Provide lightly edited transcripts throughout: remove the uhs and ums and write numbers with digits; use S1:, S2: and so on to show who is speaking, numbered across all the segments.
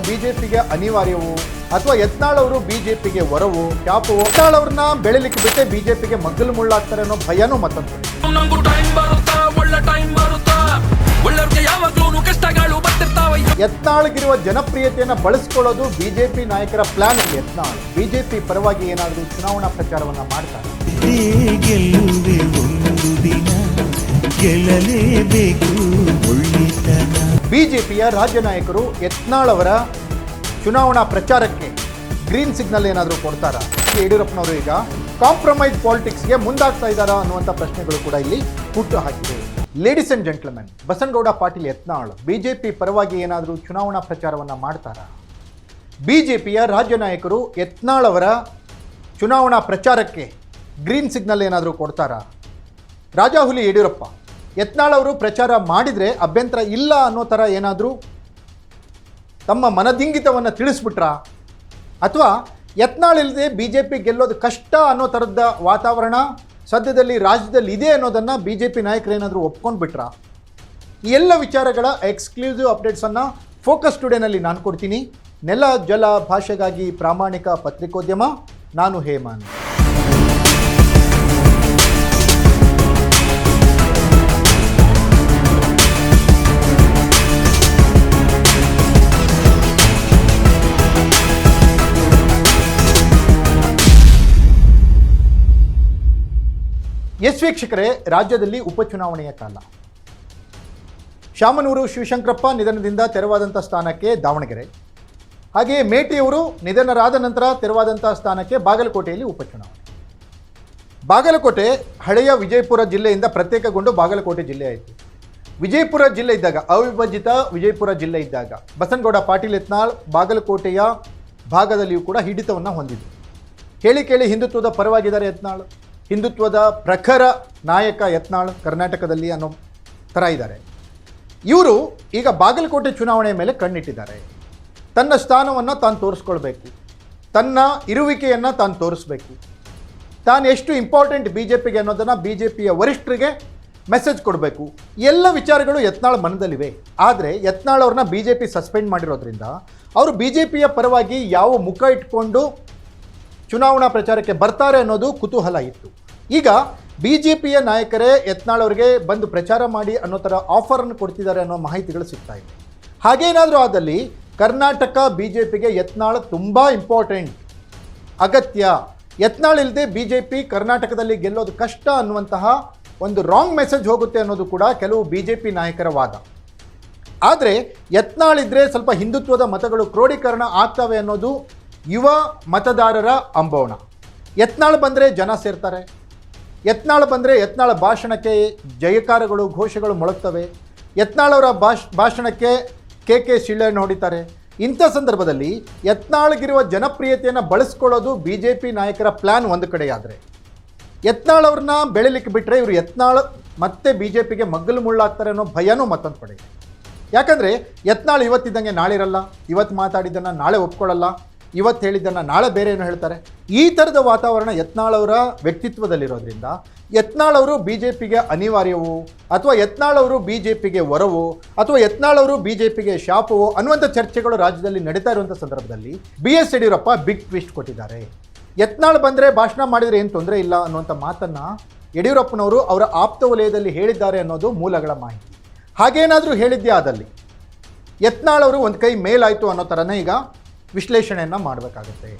S1: ಬಿಜೆಪಿಗೆ ಅನಿವಾರ್ಯವೋ ಅಥವಾ ಯತ್ನಾಳ್ ಅವರು ಬಿಜೆಪಿಗೆ ವರವೋ ಶಾಪವೋ? ಯತ್ನಾಳ್ ಅವ್ರನ್ನ ಬೆಳಿಲಿಕ್ಕೆ ಬಿಟ್ಟೆ ಬಿಜೆಪಿಗೆ ಮಗ್ಗಲು ಮುಳ್ಳಾಗ್ತಾರೆ ಅನ್ನೋ ಭಯನೂ ಮತ್ತೊಂದು. ಯತ್ನಾಳ್ಗಿರುವ ಜನಪ್ರಿಯತೆಯನ್ನು ಬಳಸ್ಕೊಳ್ಳೋದು ಬಿಜೆಪಿ ನಾಯಕರ ಪ್ಲಾನ್. ಯತ್ನಾಳ್ ಬಿಜೆಪಿ ಪರವಾಗಿ ಏನಾದರೂ ಚುನಾವಣಾ ಪ್ರಚಾರವನ್ನ ಮಾಡ್ತಾರೆ. ಬಿಜೆಪಿಯ ರಾಜ್ಯ ನಾಯಕರು ಯತ್ನಾಳ್ ಅವರ ಚುನಾವಣಾ ಪ್ರಚಾರಕ್ಕೆ ಗ್ರೀನ್ ಸಿಗ್ನಲ್ ಏನಾದರೂ ಕೊಡ್ತಾರಾ? ಯಡಿಯೂರಪ್ಪನವರು ಈಗ ಕಾಂಪ್ರಮೈಸ್ ಪಾಲಿಟಿಕ್ಸ್ಗೆ ಮುಂದಾಗ್ತಾ ಇದ್ದಾರಾ ಅನ್ನುವಂಥ ಪ್ರಶ್ನೆಗಳು ಕೂಡ ಇಲ್ಲಿ ಹುಟ್ಟು ಹಾಕಿವೆ. Ladies and gentlemen, Basanagouda Patil Yatnal BJP ಪರವಾಗಿ ಏನಾದರೂ ಚುನಾವಣಾ ಪ್ರಚಾರವನ್ನು ಮಾಡ್ತಾರಾ? ಬಿಜೆಪಿಯ ರಾಜ್ಯ ನಾಯಕರು ಯತ್ನಾಳ್ ಅವರ ಚುನಾವಣಾ ಪ್ರಚಾರಕ್ಕೆ ಗ್ರೀನ್ ಸಿಗ್ನಲ್ ಏನಾದರೂ ಕೊಡ್ತಾರಾ? ರಾಜಾಹುಲಿ ಯಡಿಯೂರಪ್ಪ ಯತ್ನಾಳ್ ಅವರು ಪ್ರಚಾರ ಮಾಡಿದರೆ ಅಭ್ಯಂತರ ಇಲ್ಲ ಅನ್ನೋ ಥರ ಏನಾದರೂ ತಮ್ಮ ಮನದಿಂಗಿತವನ್ನು ತಿಳಿಸ್ಬಿಟ್ರಾ? ಅಥವಾ ಯತ್ನಾಳ್ ಇಲ್ಲದೆ ಬಿಜೆಪಿ ಗೆಲ್ಲೋದು ಕಷ್ಟ ಅನ್ನೋ ಥರದ ವಾತಾವರಣ ಸದ್ಯದಲ್ಲಿ ರಾಜ್ಯದಲ್ಲಿ ಇದೆ ಅನ್ನೋದನ್ನು ಬಿಜೆಪಿ ನಾಯಕರೇನಾದರೂ ಒಪ್ಕೊಂಡ್ಬಿಟ್ರಾ? ಈ ಎಲ್ಲ ವಿಚಾರಗಳ ಎಕ್ಸ್ಕ್ಲೂಸಿವ್ ಅಪ್ಡೇಟ್ಸನ್ನು ಫೋಕಸ್ ಟುಡೇನಲ್ಲಿ ನಾನು ಕೊಡ್ತೀನಿ. ನೆಲ ಜಲ ಭಾಷೆಗಾಗಿ ಪ್ರಾಮಾಣಿಕ ಪತ್ರಿಕೋದ್ಯಮ, ನಾನು ಹೇಮಂತ್. ಎಸ್ ವೀಕ್ಷಕರೇ, ರಾಜ್ಯದಲ್ಲಿ ಉಪಚುನಾವಣೆಯ ಕಾಲ. ಶಾಮನೂರು ಶಿವಶಂಕರಪ್ಪ ನಿಧನದಿಂದ ತೆರವಾದಂಥ ಸ್ಥಾನಕ್ಕೆ ದಾವಣಗೆರೆ, ಹಾಗೆಯೇ ಮೇಟಿಯವರು ನಿಧನರಾದ ನಂತರ ತೆರವಾದಂಥ ಸ್ಥಾನಕ್ಕೆ ಬಾಗಲಕೋಟೆಯಲ್ಲಿ ಉಪಚುನಾವಣೆ. ಬಾಗಲಕೋಟೆ ಹಳೆಯ ವಿಜಯಪುರ ಜಿಲ್ಲೆಯಿಂದ ಪ್ರತ್ಯೇಕಗೊಂಡು ಬಾಗಲಕೋಟೆ ಜಿಲ್ಲೆ ಆಯಿತು. ವಿಜಯಪುರ ಜಿಲ್ಲೆ ಇದ್ದಾಗ, ಅವಿಭಜಿತ ವಿಜಯಪುರ ಜಿಲ್ಲೆ ಇದ್ದಾಗ ಬಸನಗೌಡ ಪಾಟೀಲ್ ಯತ್ನಾಳ್ ಬಾಗಲಕೋಟೆಯ ಭಾಗದಲ್ಲಿಯೂ ಕೂಡ ಹಿಡಿತವನ್ನು ಹೊಂದಿದ್ದು. ಕೇಳಿ ಕೇಳಿ ಹಿಂದುತ್ವದ ಪರವಾಗಿದ್ದಾರೆ ಯತ್ನಾಳ್, ಹಿಂದುತ್ವದ ಪ್ರಖರ ನಾಯಕ ಯತ್ನಾಳ್ ಕರ್ನಾಟಕದಲ್ಲಿ ಅನ್ನೋ ಥರ ಇದ್ದಾರೆ. ಇವರು ಈಗ ಬಾಗಲಕೋಟೆ ಚುನಾವಣೆ ಮೇಲೆ ಕಣ್ಣಿಟ್ಟಿದ್ದಾರೆ. ತನ್ನ ಸ್ಥಾನವನ್ನು ತಾನು ತೋರಿಸ್ಕೊಳ್ಬೇಕು, ತನ್ನ ಇರುವಿಕೆಯನ್ನು ತಾನು ತೋರಿಸ್ಬೇಕು, ತಾನು ಎಷ್ಟು ಇಂಪಾರ್ಟೆಂಟ್ ಬಿ ಜೆ ಪಿಗೆ ಅನ್ನೋದನ್ನು ಬಿ ಜೆ ಪಿಯ ವರಿಷ್ಠರಿಗೆ ಮೆಸೇಜ್ ಕೊಡಬೇಕು. ಎಲ್ಲ ವಿಚಾರಗಳು ಯತ್ನಾಳ್ ಮನದಲ್ಲಿವೆ. ಆದರೆ ಯತ್ನಾಳ್ ಅವ್ರನ್ನ ಬಿ ಜೆ ಪಿ ಸಸ್ಪೆಂಡ್ ಮಾಡಿರೋದ್ರಿಂದ ಅವರು ಬಿ ಜೆ ಪಿಯ ಪರವಾಗಿ ಯಾವ ಮುಖ ಇಟ್ಕೊಂಡು ಚುನಾವಣಾ ಪ್ರಚಾರಕ್ಕೆ ಬರ್ತಾರೆ ಅನ್ನೋದು ಕುತೂಹಲ ಇತ್ತು. ಈಗ ಬಿ ಜೆ ಪಿಯ ನಾಯಕರೇ ಯತ್ನಾಳ್ ಅವರಿಗೆ ಬಂದು ಪ್ರಚಾರ ಮಾಡಿ ಅನ್ನೋ ಥರ ಆಫರನ್ನು ಕೊಡ್ತಿದ್ದಾರೆ ಅನ್ನೋ ಮಾಹಿತಿಗಳು ಸಿಗ್ತಾ ಇದೆ. ಹಾಗೇನಾದರೂ ಆದಲ್ಲಿ ಕರ್ನಾಟಕ ಬಿ ಜೆ ಪಿಗೆ ಯತ್ನಾಳ್ ತುಂಬ ಇಂಪಾರ್ಟೆಂಟ್, ಅಗತ್ಯ. ಯತ್ನಾಳ್ ಇಲ್ಲದೆ ಬಿ ಜೆ ಪಿ ಕರ್ನಾಟಕದಲ್ಲಿ ಗೆಲ್ಲೋದು ಕಷ್ಟ ಅನ್ನುವಂತಹ ಒಂದು ರಾಂಗ್ ಮೆಸೇಜ್ ಹೋಗುತ್ತೆ ಅನ್ನೋದು ಕೂಡ ಕೆಲವು ಬಿ ಜೆ ಪಿ ನಾಯಕರ ವಾದ. ಆದರೆ ಯತ್ನಾಳ್ ಇದ್ದರೆ ಸ್ವಲ್ಪ ಹಿಂದುತ್ವದ ಮತಗಳು ಕ್ರೋಢೀಕರಣ ಆಗ್ತವೆ ಅನ್ನೋದು ಯುವ ಮತದಾರರ ಅಂಬೋಣ. ಯತ್ನಾಳ್ ಬಂದರೆ ಜನ ಸೇರ್ತಾರೆ, ಯತ್ನಾಳ್ ಬಂದರೆ ಯತ್ನಾಳ್ ಭಾಷಣಕ್ಕೆ ಜಯಕಾರಗಳು ಘೋಷಗಳು ಮೊಳಗ್ತವೆ, ಯತ್ನಾಳ್ ಅವರ ಭಾಷಣಕ್ಕೆ ಕೆ ಶಿಳ್ಳೆಯನ್ನು ಹೊಡಿತಾರೆ. ಇಂಥ ಸಂದರ್ಭದಲ್ಲಿ ಯತ್ನಾಳ್ಗಿರುವ ಜನಪ್ರಿಯತೆಯನ್ನು ಬಳಸ್ಕೊಳ್ಳೋದು ಬಿ ಜೆ ಪಿ ನಾಯಕರ ಪ್ಲ್ಯಾನ್ ಒಂದು ಕಡೆಯಾದರೆ, ಯತ್ನಾಳ್ ಅವ್ರನ್ನ ಬೆಳಿಲಿಕ್ಕೆ ಬಿಟ್ಟರೆ ಇವರು ಯತ್ನಾಳ್ ಮತ್ತೆ ಬಿ ಜೆ ಪಿಗೆ ಮಗ್ಗಲು ಮುಳ್ಳಾಗ್ತಾರೆ ಅನ್ನೋ ಭಯನೂ ಮತ್ತೊಂದು ಕಡೆ. ಯಾಕಂದರೆ ಯತ್ನಾಳ್ ಇವತ್ತಿದ್ದಂಗೆ ನಾಳೆ ಇರಲ್ಲ, ಇವತ್ತು ಮಾತಾಡಿದ್ದನ್ನು ನಾಳೆ ಒಪ್ಕೊಳ್ಳಲ್ಲ, ಇವತ್ತು ಹೇಳಿದ್ದನ್ನು ನಾಳೆ ಬೇರೆ ಏನೋ ಹೇಳ್ತಾರೆ. ಈ ಥರದ ವಾತಾವರಣ ಯತ್ನಾಳ್ ಅವರ ವ್ಯಕ್ತಿತ್ವದಲ್ಲಿರೋದ್ರಿಂದ ಯತ್ನಾಳ್ ಅವರು ಬಿ ಜೆ ಪಿಗೆ ಅನಿವಾರ್ಯವೋ ಅಥವಾ ಯತ್ನಾಳ್ ಅವರು ಬಿ ಜೆ ಪಿಗೆ ವರವೋ ಅಥವಾ ಯತ್ನಾಳ್ ಅವರು ಬಿ ಜೆ ಪಿಗೆ ಶಾಪವೋ ಅನ್ನುವಂಥ ಚರ್ಚೆಗಳು ರಾಜ್ಯದಲ್ಲಿ ನಡೀತಾ ಇರುವಂಥ ಸಂದರ್ಭದಲ್ಲಿ B S Yediyurappa big twist ಕೊಟ್ಟಿದ್ದಾರೆ. ಯತ್ನಾಳ್ ಬಂದರೆ ಭಾಷಣ ಮಾಡಿದರೆ ಏನು ತೊಂದರೆ ಇಲ್ಲ ಅನ್ನುವಂಥ ಮಾತನ್ನು ಯಡಿಯೂರಪ್ಪನವರು ಅವರ ಆಪ್ತ ವಲಯದಲ್ಲಿ ಹೇಳಿದ್ದಾರೆ ಅನ್ನೋದು ಮೂಲಗಳ ಮಾಹಿತಿ. ಹಾಗೇನಾದರೂ ಹೇಳಿದ್ದೇ ಆದಲ್ಲಿ ಯತ್ನಾಳ್ ಅವರು ಒಂದು ಕೈ ಮೇಲಾಯಿತು ಅನ್ನೋ ಥರನೇ ಈಗ ವಿಶ್ಲೇಷಣೆಯನ್ನು ಮಾಡಬೇಕಾಗುತ್ತೆ.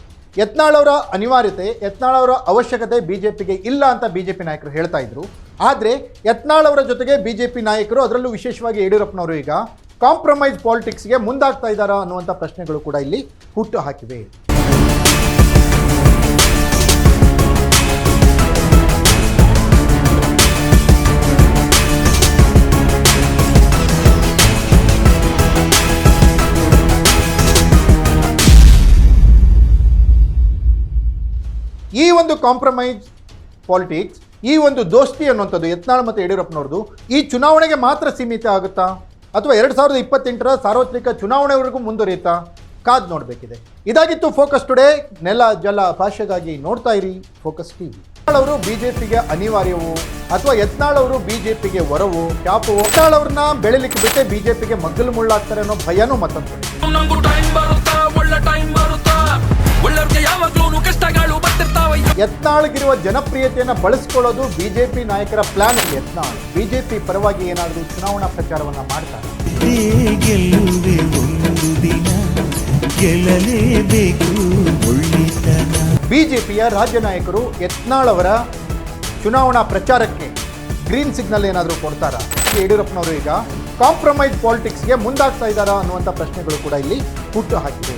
S1: ಯತ್ನಾಳ್ ಅವರ ಅನಿವಾರ್ಯತೆ, ಯತ್ನಾಳ್ ಅವರ ಅವಶ್ಯಕತೆ ಬಿ ಜೆ ಪಿಗೆ ಇಲ್ಲ ಅಂತ ಬಿ ಜೆ ಪಿ ನಾಯಕರು ಹೇಳ್ತಾ ಇದ್ರು. ಆದರೆ ಯತ್ನಾಳ್ ಅವರ ಜೊತೆಗೆ ಬಿ ಜೆ ಪಿ ನಾಯಕರು, ಅದರಲ್ಲೂ ವಿಶೇಷವಾಗಿ ಯಡಿಯೂರಪ್ಪನವರು ಈಗ ಕಾಂಪ್ರಮೈಸ್ ಪಾಲಿಟಿಕ್ಸ್ಗೆ ಮುಂದಾಗ್ತಾ ಇದ್ದಾರಾ ಅನ್ನುವಂಥ ಪ್ರಶ್ನೆಗಳು ಕೂಡ ಇಲ್ಲಿ ಹುಟ್ಟು ಹಾಕಿವೆ. ಈ ಒಂದು ಕಾಂಪ್ರಮೈಸ್ ಪಾಲಿಟಿಕ್ಸ್, ಈ ಒಂದು ದೋಸ್ತಿ ಅನ್ನುವಂಥದ್ದು ಯತ್ನಾಳ್ ಮತ್ತು ಯಡಿಯೂರಪ್ಪನವ್ರದ್ದು ಈ ಚುನಾವಣೆಗೆ ಮಾತ್ರ ಸೀಮಿತ ಆಗುತ್ತಾ ಅಥವಾ 2028ರ ಸಾರ್ವತ್ರಿಕ ಚುನಾವಣೆವರೆಗೂ ಮುಂದುವರಿಯುತ್ತಾ? ಕಾದ್ ನೋಡಬೇಕಿದೆ. ಇದಾಗಿತ್ತು ಫೋಕಸ್ ಟುಡೇ. ನೆಲ ಜಲ ಭಾಷೆಗಾಗಿ ನೋಡ್ತಾ ಇರಿ ಫೋಕಸ್ ಟಿವಿ. ಅವರು ಬಿಜೆಪಿಗೆ ಅನಿವಾರ್ಯವೋ ಅಥವಾ ಯತ್ನಾಳ್ ಅವರು ಬಿಜೆಪಿಗೆ ವರವೋ ಕ್ಯಾಪೋ? ಯತ್ನಾಳ್ ಅವ್ರನ್ನ ಬೆಳಿಲಿಕ್ಕೆ ಬಿಟ್ಟೆ ಬಿಜೆಪಿಗೆ ಮಗ್ಗಲು ಮುಳ್ಳಾಗ್ತಾರೆ ಅನ್ನೋ ಭಯನೂ ಮತ್ತೊಂದು. ಯತ್ನಾಳ್ಗಿರುವ ಜನಪ್ರಿಯತೆಯನ್ನು ಬಳಸ್ಕೊಳ್ಳೋದು ಬಿಜೆಪಿ ನಾಯಕರ ಪ್ಲಾನ್. ಯತ್ನಾಳ್ ಬಿಜೆಪಿ ಪರವಾಗಿ ಏನಾದರೂ ಚುನಾವಣಾ ಪ್ರಚಾರವನ್ನ ಮಾಡ್ತಾರೆ. ಬಿಜೆಪಿಯ ರಾಜ್ಯ ನಾಯಕರು ಯತ್ನಾಳ್ ಅವರ ಚುನಾವಣಾ ಪ್ರಚಾರಕ್ಕೆ ಗ್ರೀನ್ ಸಿಗ್ನಲ್ ಏನಾದರೂ ಕೊಡ್ತಾರಾ? ಯಡಿಯೂರಪ್ಪನವರು ಈಗ ಕಾಂಪ್ರಮೈಸ್ ಪಾಲಿಟಿಕ್ಸ್ಗೆ ಮುಂದಾಗ್ತಾ ಇದ್ದಾರಾ ಅನ್ನುವಂಥ ಪ್ರಶ್ನೆಗಳು ಕೂಡ ಇಲ್ಲಿ ಹುಟ್ಟು ಹಾಕಿದೆ.